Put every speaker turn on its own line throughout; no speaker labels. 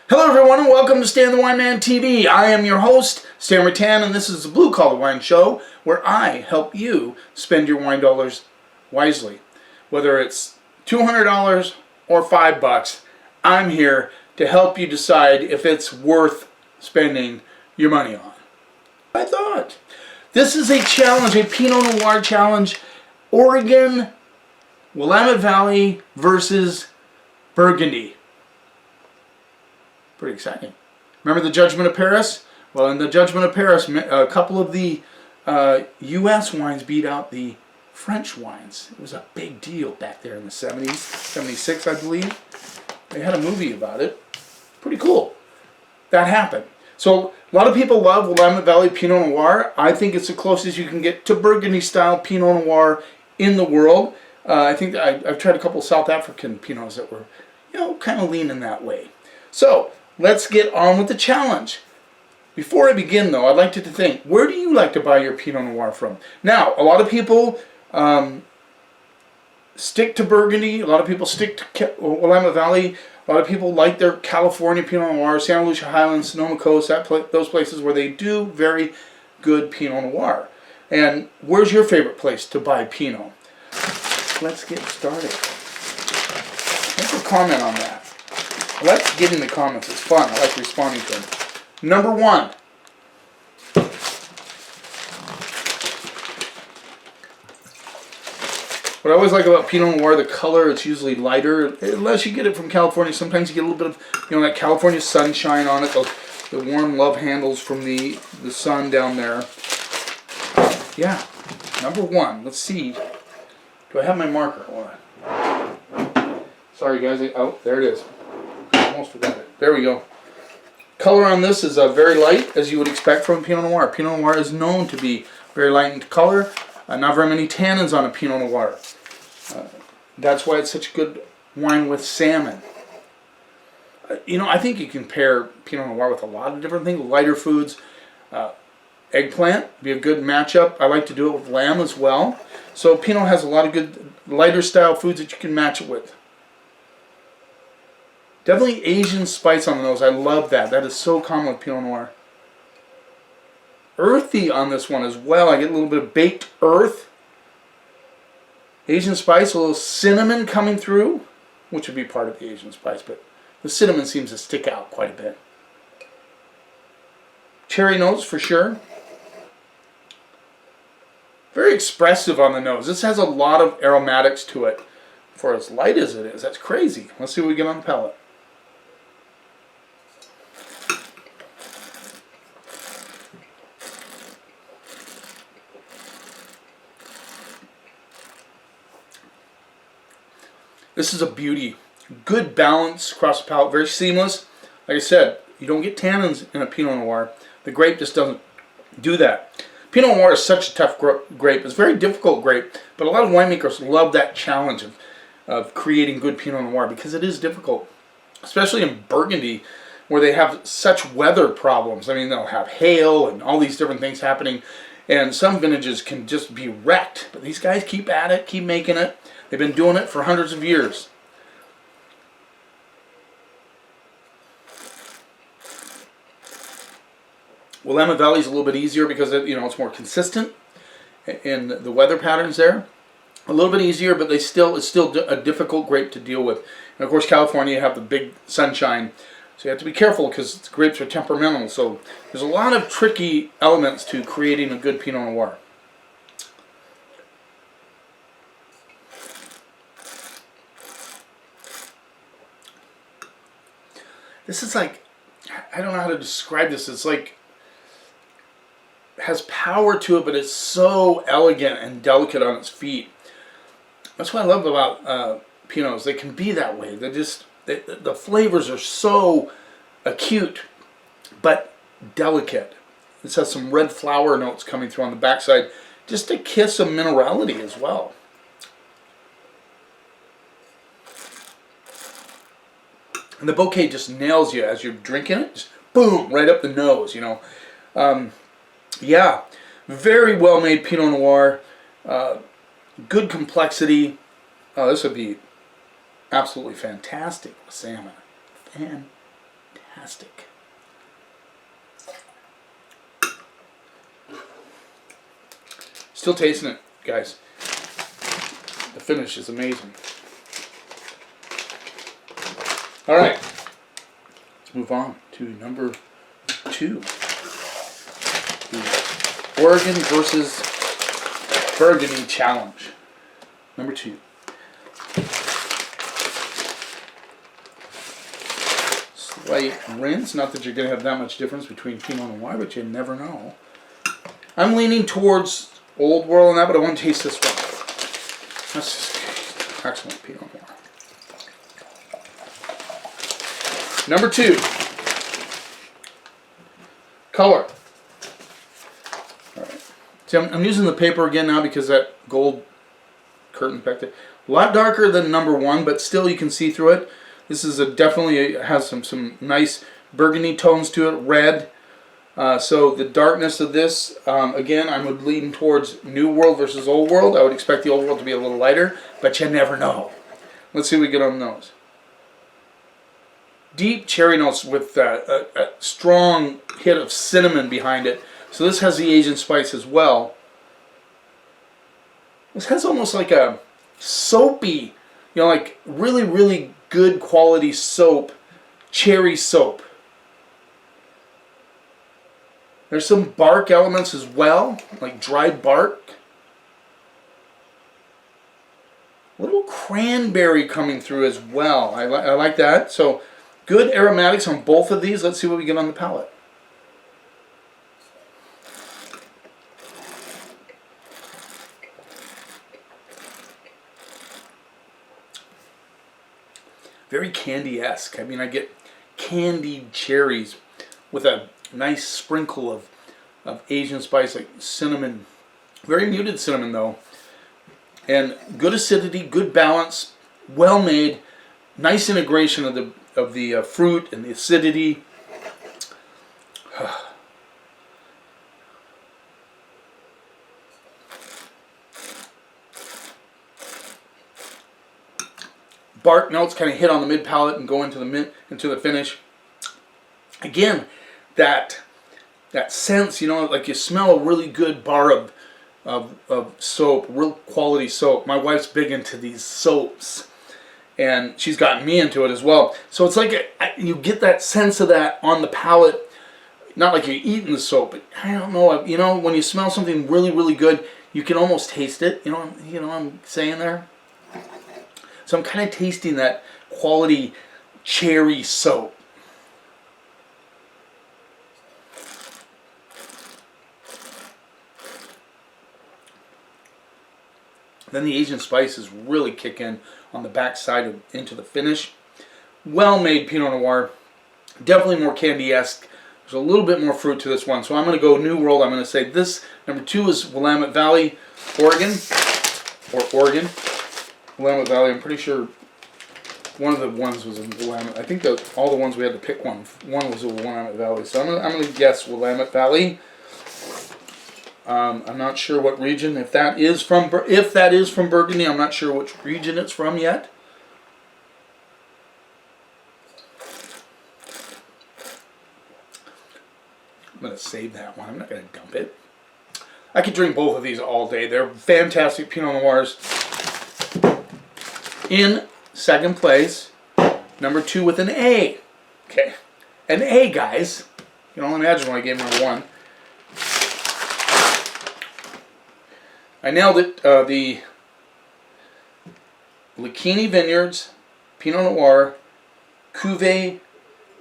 Hello everyone and welcome to Stan the Wine Man TV. I am your host, Stan Rattan, and this is the Blue Collar Wine Show where I help you spend your wine dollars wisely. Whether it's $200 or $5, I'm here to help you decide if it's worth spending your money on. I thought. This is a challenge, a Pinot Noir challenge. Oregon, Willamette Valley versus Burgundy. Pretty exciting. Remember the Judgment of Paris? Well, in the Judgment of Paris, a couple of the U.S. wines beat out the French wines. It was a big deal back there in the 70s, 76, I believe. They had a movie about it. Pretty cool. That happened. So a lot of people love Willamette Valley Pinot Noir. I think it's the closest you can get to Burgundy-style Pinot Noir in the world. I think I've tried a couple of South African Pinots that were, kind of leaning that way. So let's get on with the challenge. Before I begin, though, I'd like you to think, where do you like to buy your Pinot Noir from? Now, a lot of people stick to Burgundy. A lot of people stick to Willamette Valley. A lot of people like their California Pinot Noir, Santa Lucia Highlands, Sonoma Coast, those places where they do very good Pinot Noir. And where's your favorite place to buy Pinot? Let's get started. Make a comment on that. I like getting the comments. It's fun. I like responding to them. Number one. What I always like about Pinot Noir, the color, it's usually lighter. Unless you get it from California. Sometimes you get a little bit of, that California sunshine on it. The warm love handles from the sun down there. Yeah. Number one. Let's see. Do I have my marker? Hold on. Sorry, guys. Oh, there it is. Almost forgot it. There we go. Color on this is very light, as you would expect from Pinot Noir. Pinot Noir is known to be very light in color. Not very many tannins on a Pinot Noir. That's why it's such a good wine with salmon. I think you can pair Pinot Noir with a lot of different things. Lighter foods. Eggplant be a good matchup. I like to do it with lamb as well. So Pinot has a lot of good lighter style foods that you can match it with. Definitely Asian spice on the nose. I love that. That is so common with Pinot Noir. Earthy on this one as well. I get a little bit of baked earth. Asian spice, a little cinnamon coming through, which would be part of the Asian spice, but the cinnamon seems to stick out quite a bit. Cherry notes for sure. Very expressive on the nose. This has a lot of aromatics to it. For as light as it is, that's crazy. Let's see what we get on the palate. This is a beauty. Good balance across the palate. Very seamless. Like I said, you don't get tannins in a Pinot Noir. The grape just doesn't do that. Pinot Noir is such a tough grape. It's a very difficult grape, but a lot of winemakers love that challenge of creating good Pinot Noir because it is difficult. Especially in Burgundy, where they have such weather problems. I mean, they'll have hail and all these different things happening, and some vintages can just be wrecked. But these guys keep at it, keep making it. They've been doing it for hundreds of years. Willamette Valley is a little bit easier because it's more consistent in the weather patterns there. A little bit easier, but it's still a difficult grape to deal with. And of course, California, you have the big sunshine, so you have to be careful because grapes are temperamental. So there's a lot of tricky elements to creating a good Pinot Noir. This is like, I don't know how to describe this. It's like, has power to it, but it's so elegant and delicate on its feet. That's what I love about Pinots. They can be that way. The flavors are so acute, but delicate. This has some red flower notes coming through on the backside. Just a kiss of minerality as well. And the bouquet just nails you as you're drinking it. Just boom, right up the nose, Yeah, very well made Pinot Noir. Good complexity. Oh, this would be absolutely fantastic with salmon. fantastic. Still tasting it, guys. The finish is amazing. All right, let's move on to number 2. The Oregon versus Burgundy Challenge. Number 2. Slight rinse. Not that you're going to have that much difference between Pinot Noir, but you never know. I'm leaning towards Old World on that, but I want to taste this one. That's just excellent Pinot Noir. Number 2. Color. All right. See, I'm using the paper again now because that gold curtain back there. A lot darker than number 1, but still you can see through it. This is definitely has some nice burgundy tones to it, red. So the darkness of this, again, I would lean towards New World versus Old World. I would expect the Old World to be a little lighter, but you never know. Let's see what we get on those. Deep cherry notes with a strong hit of cinnamon behind it. So this has the Asian spice as well. This has almost like a soapy, like really, really good quality soap, cherry soap. There's some bark elements as well, like dried bark. A little cranberry coming through as well. I like that. So good aromatics on both of these. Let's see what we get on the palate. Very candy-esque. I mean, I get candied cherries with a nice sprinkle of Asian spice like cinnamon. Very muted cinnamon though. And good acidity, good balance, well made, nice integration of the fruit and the acidity. Bark notes kind of hit on the mid palate and go into the finish. Again, that sense, like you smell a really good bar of soap, real quality soap. My wife's big into these soaps, and she's gotten me into it as well. So it's like you get that sense of that on the palate, not like you're eating the soap, but I don't know. When you smell something really, really good, you can almost taste it. You know what I'm saying there? So I'm kind of tasting that quality cherry soap. Then the Asian spices really kick in on the back side into the finish. Well-made Pinot Noir. Definitely more candy-esque. There's a little bit more fruit to this one. So I'm going to go New World. I'm going to say this. Number 2 is Willamette Valley, Oregon. Or Oregon. Willamette Valley. I'm pretty sure one of the ones was in Willamette. I think that all the ones we had to pick one was in Willamette Valley. So I'm going to guess Willamette Valley. I'm not sure what region. If that is from Burgundy, I'm not sure which region it's from yet. I'm going to save that one. I'm not going to dump it. I could drink both of these all day. They're fantastic Pinot Noirs. In second place, number 2 with an A. Okay, an A, guys. You can only imagine when I gave number 1. I nailed it. The Lucchini Vineyards Pinot Noir Cuvée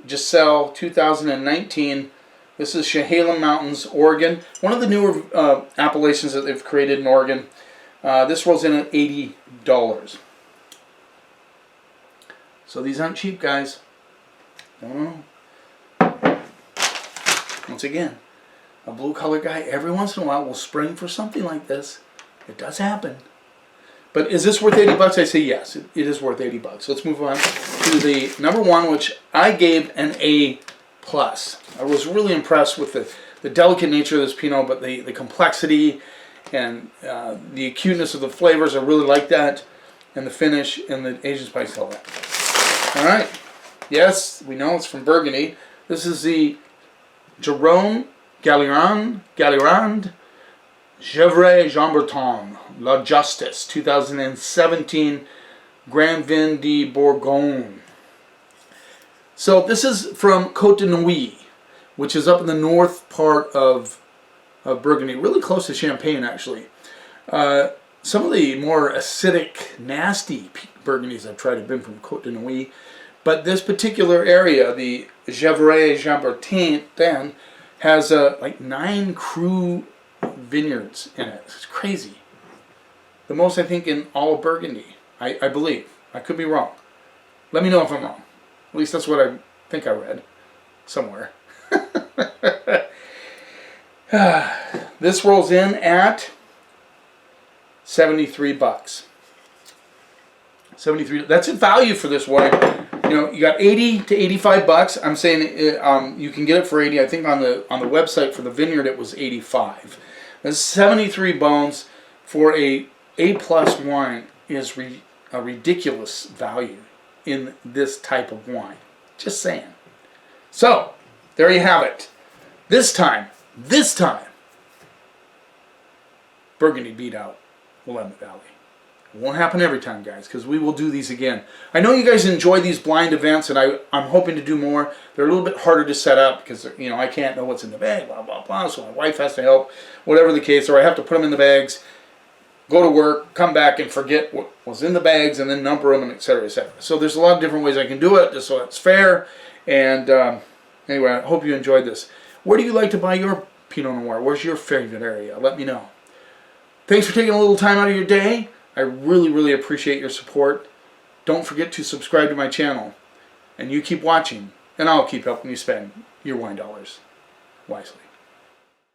Giselle 2019. This is Chehalem Mountains, Oregon. One of the newer appellations that they've created in Oregon. This rolls in at $80. So these aren't cheap, guys. No. Once again, a blue collar guy every once in a while will spring for something like this. It does happen. But is this worth $80? I say yes, it is worth $80. Let's move on to the number 1, which I gave an A+. I was really impressed with the delicate nature of this Pinot, but the complexity and the acuteness of the flavors, I really like that. And the finish and the Asian spice held that. All right, Yes, we know it's from Burgundy. This is the Gevrey-Chambertin Gevrey-Chambertin La Justice 2017 Grand Vin de Bourgogne. So this is from Côte de Nuit, which is up in the north part of Burgundy, really close to Champagne actually. Some of the more acidic, nasty Burgundies I've tried have been from Côte de Nuit, but this particular area, the Gevrey-Chambertin, has like 9 cru vineyards in it. It's crazy. The most, I think, in all of Burgundy, I believe. I could be wrong. Let me know if I'm wrong. At least that's what I think I read somewhere. This rolls in at $73. 73. That's a value for this wine. You know, you got 80 to 85 bucks. I'm saying you can get it for 80. I think on the website for the vineyard it was 85. That's 73 bones for a A+ wine is a ridiculous value in this type of wine. Just saying. So, there you have it. This time, Burgundy beat out Willamette Valley. It won't happen every time, guys, because we will do these again. I know you guys enjoy these blind events, and I'm hoping to do more. They're a little bit harder to set up because, you know, I can't know what's in the bag, blah, blah, blah, so my wife has to help, whatever the case, or I have to put them in the bags, go to work, come back and forget what was in the bags, and then number them, and et cetera, et cetera. So there's a lot of different ways I can do it, just so it's fair. And anyway, I hope you enjoyed this. Where do you like to buy your Pinot Noir? Where's your favorite area? Let me know. Thanks for taking a little time out of your day. I really, really appreciate your support. Don't forget to subscribe to my channel. And you keep watching, and I'll keep helping you spend your wine dollars wisely.